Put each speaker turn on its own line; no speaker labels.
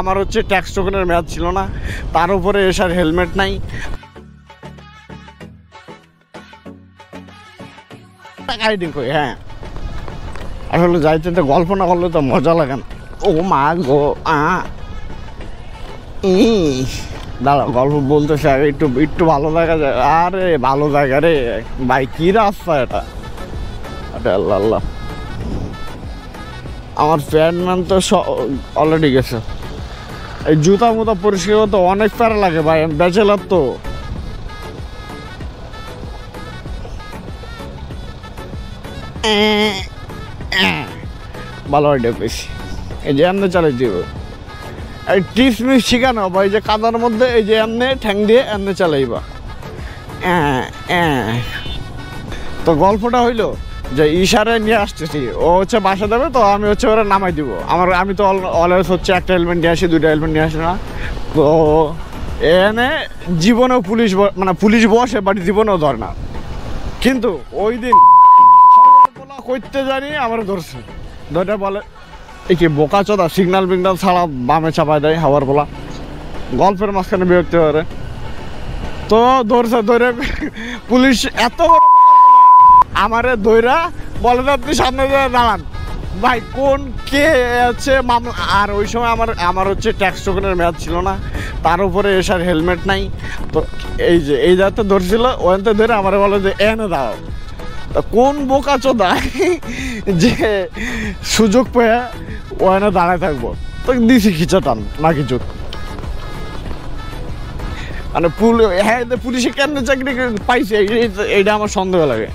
আমার হচ্ছে ট্যাক্স টোকেনের মেয়াদ ছিল না, তার উপরে এসার হেলমেট নাই। রাইডিং করি, হ্যাঁ আসলে যাইতে তো গল্প না করলে তো মজা লাগে না। ও মা গো দাঁড়া, গল্প বলতেছে আগে একটু একটু ভালো জায়গা যায়। আরে ভালো জায়গা রে ভাই, কি রাস্তা এটা, আল্লাহ আল্লাহ। আমার প্যান্ট ম্যান তো অলরেডি গেছে। এই জুতা মুতা পরিষ্কার করতে অনেক প্যারা লাগে ভাই, আমি ব্যাচেলার তো। ভালো আইডিয়া পেয়েছি, এই যে এমনি চালাই দিব। এই টিপস মিস শিখানো ভাই, যে কাদার মধ্যে এই যে এমনি ঠ্যাং দিয়ে এমনি চালাইবা। তো গল্পটা হইলো যে ইশারে নিয়ে আসতেছি, ও হচ্ছে বাসা দেবে, তো আমি হচ্ছে ওরা নামাই দিব। আমি তো অলওয়েজ হচ্ছে একটা হেলমেট নিয়ে আসি, দুইটা হেলমেট নিয়ে আসি না। তো এনে জীবনেও পুলিশ মানে পুলিশ বসে, বাট জীবনেও ধরে না। কিন্তু ওই দিন করতে জানি আমার ধরছে, ধরে বলে এই কি বোকা চোদা, সিগনাল বিগনাল ছাড়া বামে চাপায় দেয় হাওয়ার বলা। গল্পের মাঝখানে বিরক্তি করে, তো ধরছে, ধরে পুলিশ এত আমারে ধইরা বলে আপনি সামনে দাঁড়ান। ভাই কোন কে আছে মামলা, আর ওই সময় আমার হচ্ছে ট্যাক্স টোকেনের মেয়াদ ছিল না, তার উপরে এসার হেলমেট নাই। তো এই যে এই যাতে ধরছিল, ওখানতে ধরে আমার বলে যে এনে দাও। তা কোন বোকা চোদা যে সুযোগ পেয়ে ওখানে দাঁড়ায় থাকবো, তো দিছি খিচা টান না কিছু। মানে হ্যাঁ পুলিশে কেন চাকরি পাইছে, এইটা আমার সন্দেহ লাগে।